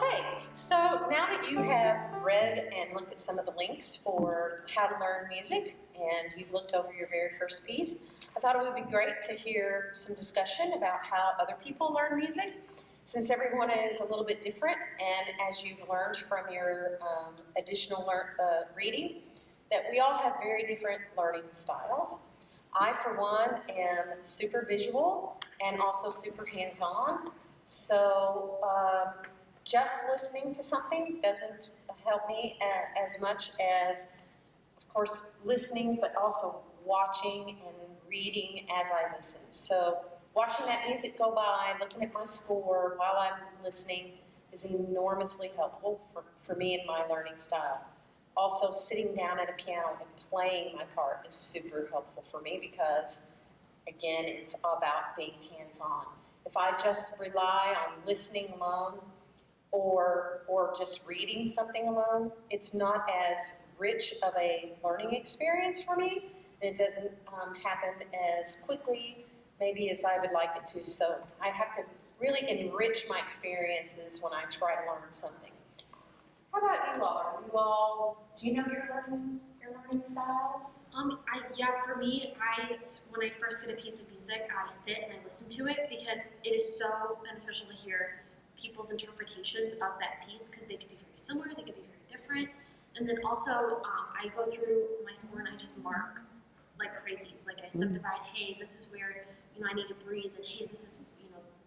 Okay, so now that you have read and looked at some of the links for how to learn music, and you've looked over your very first piece, I thought it would be great to hear some discussion about how other people learn music, since everyone is a little bit different, and as you've learned from your additional reading, that we all have very different learning styles. I, for one, am super visual and also super hands-on, so just listening to something doesn't help me as much as, of course, listening, but also watching and reading as I listen. So watching that music go by, looking at my score while I'm listening is enormously helpful for me and my learning style. Also, sitting down at a piano and playing my part is super helpful for me because, again, it's about being hands-on. If I just rely on listening alone, or just reading something alone, it's not as rich of a learning experience for me, and it doesn't happen as quickly maybe as I would like it to. So I have to really enrich my experiences when I try to learn something. How about you all? Do you know your learning styles? Yeah, for me, when I first get a piece of music, I sit and I listen to it because it is so beneficial to hear people's interpretations of that piece because they could be very similar, they could be very different. And then also, I go through my score and I just mark like crazy. Like I subdivide, hey, this is where, I need to breathe, and hey, this is,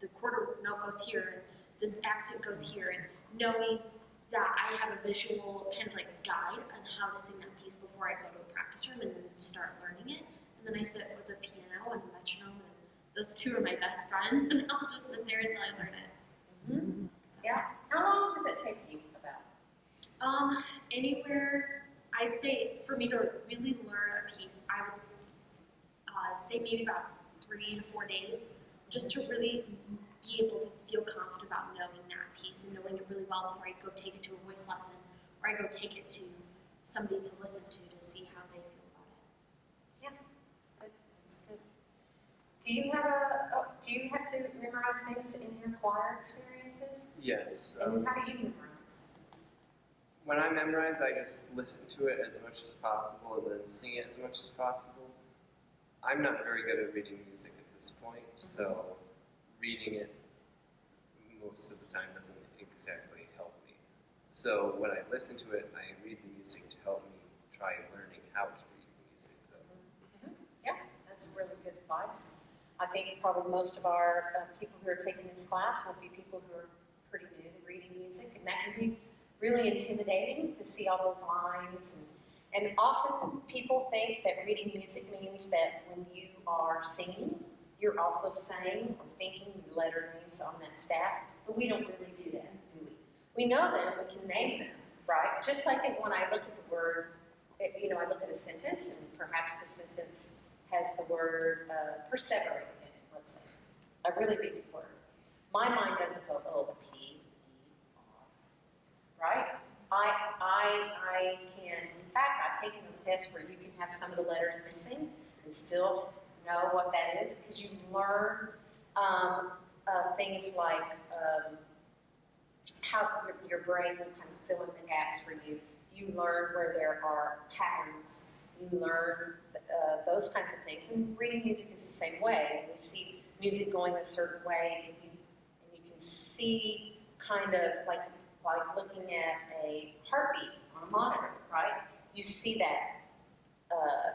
the quarter note goes here, and this accent goes here, and knowing that I have a visual kind of like guide on how to sing that piece before I go to a practice room and then start learning it. And then I sit with a piano and a metronome, and those two are my best friends, and I'll just sit there until I learn it. Mm-hmm. Yeah. How long does it take you about? Anywhere, I'd say for me to really learn a piece, I would say maybe about 3 to 4 days, just to really be able to feel confident about knowing that piece and knowing it really well before I go take it to a voice lesson or I go take it to somebody to listen to see how they feel about it. Yeah, that's good. Do you have to memorize things in your choir experiences? Yes. And how do you memorize? When I memorize, I just listen to it as much as possible and then sing it as much as possible. I'm not very good at reading music at this point, so reading it most of the time doesn't exactly help me. So when I listen to it, I read the music to help me try learning how to read music. Yeah, that's really good advice. I think probably most of our people who are taking this class will be people who are pretty new to reading music, and that can be really intimidating to see all those lines. And often people think that reading music means that when you are singing, you're also saying or thinking the letter names on that staff, but we don't really do that, do we? We know them, we can name them, right? Just like when I look at the word, I look at a sentence, and perhaps the sentence has the word perseverate in it, let's say, a really big word. My mind doesn't go, oh, the P-E-R, right? I can, in fact, I've taken those tests where you can have some of the letters missing and still know what that is because you learn things like how your brain will kind of fill in the gaps for you. You learn where there are patterns. You learn those kinds of things. And reading music is the same way. When you see music going a certain way, and you can see kind of like looking at a heartbeat on a monitor, right? You see that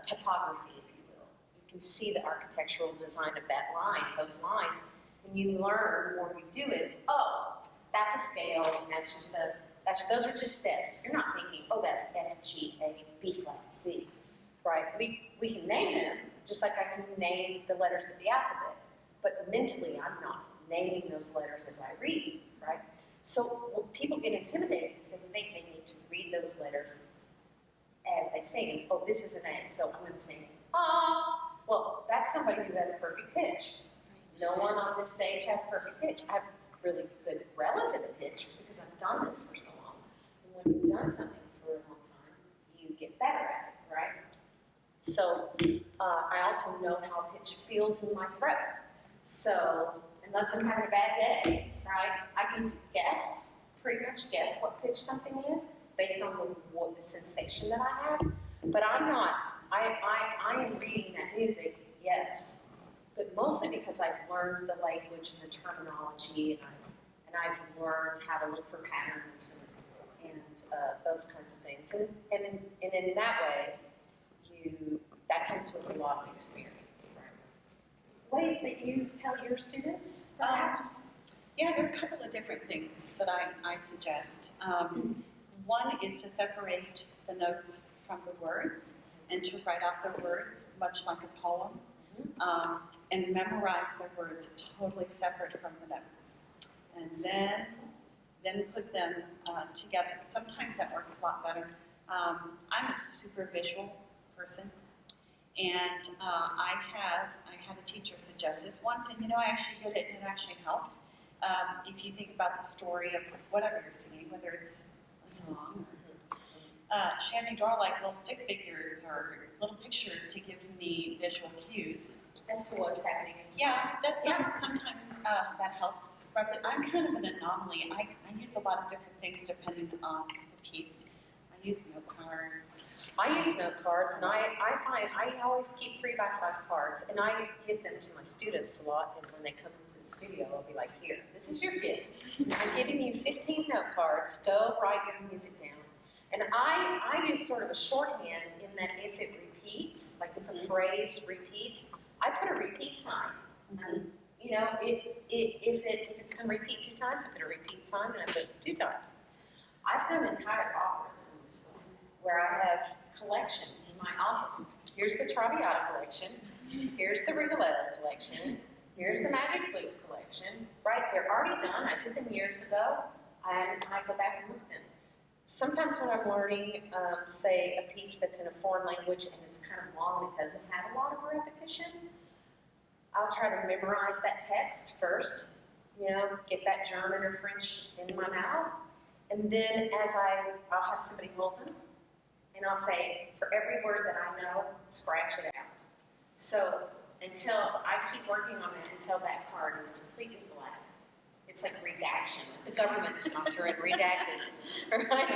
topography, if you will. You can see the architectural design of that line, those lines. When you learn or you do it, oh, that's a scale, and those are just steps. You're not thinking, oh, that's F, G, A, B flat, C, right? We can name them, just like I can name the letters of the alphabet. But mentally, I'm not naming those letters as I read, right? So people get intimidated because they think they need to read those letters as they sing. Oh, this is an A, so I'm going to sing, ah. Well, that's somebody who has perfect pitch. No one on this stage has perfect pitch. I have really good relative pitch because I've done this for so long. And when you've done something for a long time, you get better at it, right? So I also know how pitch feels in my throat. So unless I'm having a bad day, right, I can guess pretty much guess what pitch something is based on the sensation that I have. But I'm not, I am reading that music, yes, but mostly because I've learned the language and the terminology, and I've learned how to look for patterns and those kinds of things. And in that way, that comes with a lot of experience, right? Ways that you tell your students, perhaps? Yeah, there are a couple of different things that I suggest. One is to separate the notes from the words and to write out the words much like a poem, and memorize the words totally separate from the notes. And then put them together. Sometimes that works a lot better. I'm a super visual person, and I had a teacher suggest this once, and I actually did it, and it actually helped. If you think about the story of whatever you're singing, whether it's a song, she had me draw like little stick figures or little pictures to give me visual cues. As to what's happening. Yeah, sometimes that helps. But I'm kind of an anomaly. I use a lot of different things depending on the piece. I use note cards. I use note cards, and I find I always keep 3x5 cards, and I give them to my students a lot. And when they come into the studio, I'll be like, "Here, this is your gift. I'm giving you 15 note cards. Go write your music down." And I use sort of a shorthand in that if it repeats, like if a phrase repeats, I put a repeat sign. If it's going to repeat 2 times, I put a repeat sign, and I put 2 times. I've done entire operas in this one, where I have collections in my office. Here's the Traviata collection. Here's the Rigoletto collection. Here's the Magic Flute collection. Right, they're already done. I did them years ago, and I go back and look at them. Sometimes when I'm learning, say, a piece that's in a foreign language and it's kind of long, it doesn't have a lot of repetition, I'll try to memorize that text first, get that German or French in my mouth, and then I'll have somebody hold them, and I'll say, for every word that I know, scratch it out. So until I keep working on it until that card is completely blank. It's like redaction. The government's gone through and redacted. Right? Like,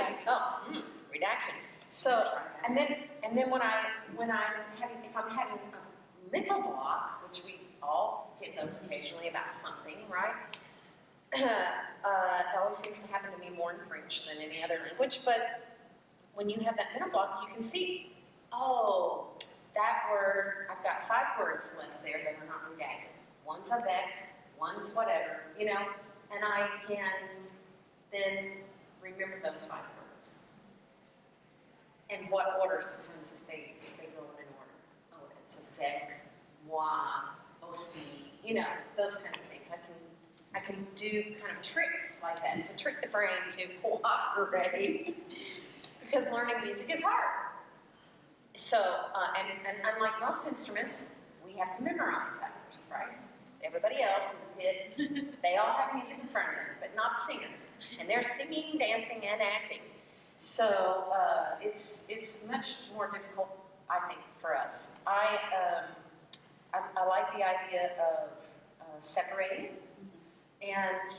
redaction. So, and then when if I'm having a mental block, which we all get those occasionally about something, right? It always seems to happen to me more in French than any other language. But when you have that mental block, you can see, oh, that word. I've got 5 words left there that are not redacted. One's avec, one's whatever, and I can then remember those 5 words. And what order sometimes if they go in an order. Oh, it's avec, moi, aussi, those kinds of things. I can do kind of tricks like that to trick the brain to cooperate because learning music is hard. So, and unlike most instruments, we have to memorize ours, right? Everybody else in the pit, they all have music in front of them, but not the singers. And they're singing, dancing, and acting. So it's much more difficult, I think, for us. I like the idea of separating and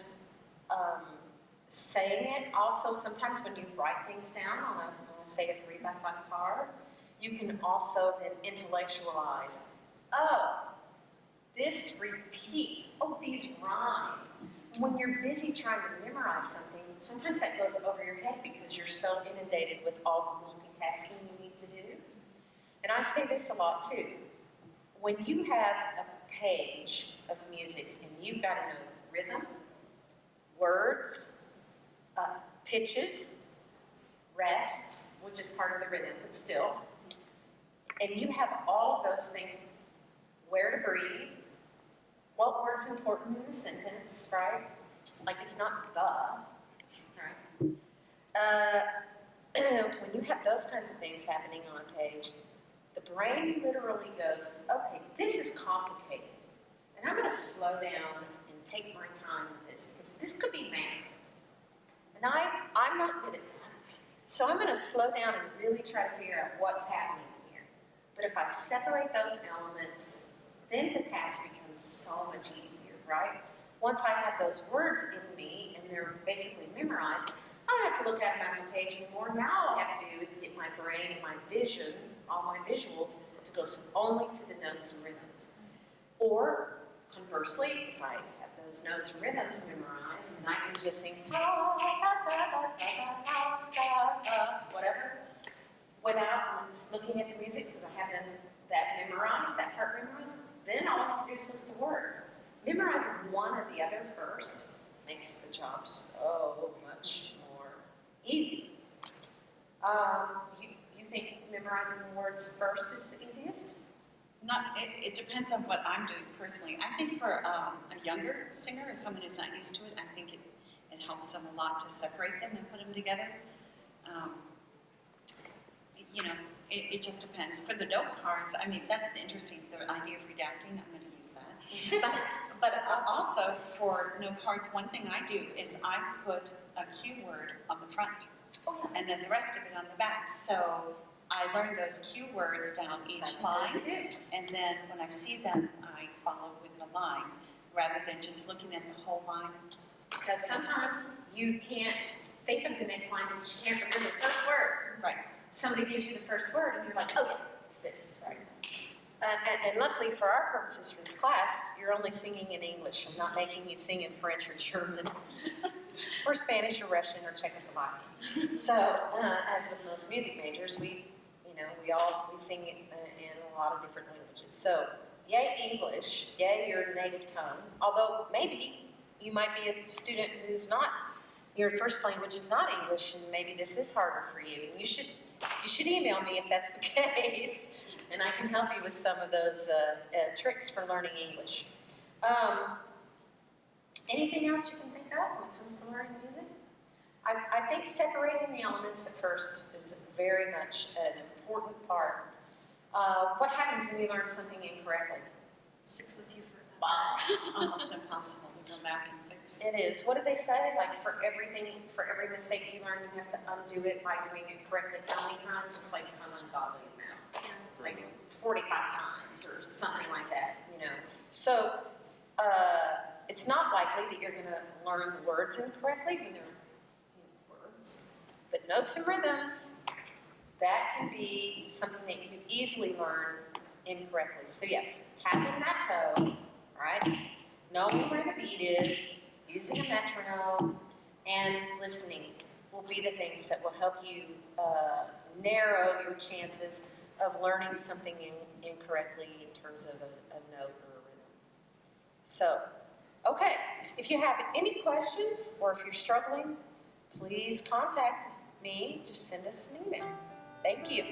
saying it. Also, sometimes when you write things down on a say, a 3x5 card, you can also then intellectualize, oh, this repeats. Oh, these rhyme. When you're busy trying to memorize something, sometimes that goes over your head because you're so inundated with all the multitasking you need to do. And I say this a lot too. When you have a page of music and you've got to know rhythm, words, pitches, rests, which is part of the rhythm, but still, and you have all of those things, where to breathe, what word's important in the sentence, right? Like it's not the, right? When you have those kinds of things happening on a page, the brain literally goes, okay, this is complicated, and I'm going to slow down and take my time with this, because this could be math. And I'm not good at that. So I'm going to slow down and really try to figure out what's happening here. But if I separate those elements, then the task becomes so much easier, right? once I have those words in me and they're basically memorized, I don't have to look at them on the page anymore. Now all I have to do is get my brain and my vision, all my visuals, to go only to the notes and rhythms. Or conversely, if I have those notes and rhythms memorized, and I can just sing ta ta ta ta ta ta ta ta, whatever, without looking at the music because I have that memorized, that part memorized, then all I have to do is look at the words. Memorizing one or the other first makes the job so much more easy. You think memorizing the words first is the easiest? It depends on what I'm doing personally. I think for a younger singer or someone who's not used to it, I think it helps them a lot to separate them and put them together. It just depends. For the note cards, I mean, that's an interesting, the idea of redacting, I'm going to use that. But also for note cards, one thing I do is I put a cue word on the front and then the rest of it on the back. So I learn those cue words down each line, and then when I see them, I follow with the line rather than just looking at the whole line. Because sometimes you can't think of the next line because you can't remember the first word. Right. Somebody gives you the first word and you're like, okay, it's this, right? And luckily for our purposes for this class, you're only singing in English. I'm not making you sing in French or German or Spanish or Russian or Czechoslovakian. So, as with most music majors, we sing in a lot of different languages. So, yay English, yay your native tongue. Although maybe you might be a student who's not, your first language is not English, and maybe this is harder for you. And you should email me if that's the case, and I can help you with some of those tricks for learning English. Anything else you can think of when it comes to learning music? I think separating the elements at first is very much an important part. What happens when you learn something incorrectly? It sticks with you forever. Wow, it's almost impossible to go back and fix. It is. What did they say? Like for every mistake you learn, you have to undo it by doing it correctly. How many times? It's like some ungodly amount. Like 45 times or something like that, So, it's not likely that you're going to learn the words incorrectly when they're words. But notes and rhythms, that can be something that you can easily learn incorrectly. So yes, tapping that toe, right? Knowing where the beat is, using a metronome, and listening will be the things that will help you narrow your chances of learning something incorrectly in terms of a note or a rhythm. So, okay, if you have any questions or if you're struggling, please contact me. Just send us an email. Thank you.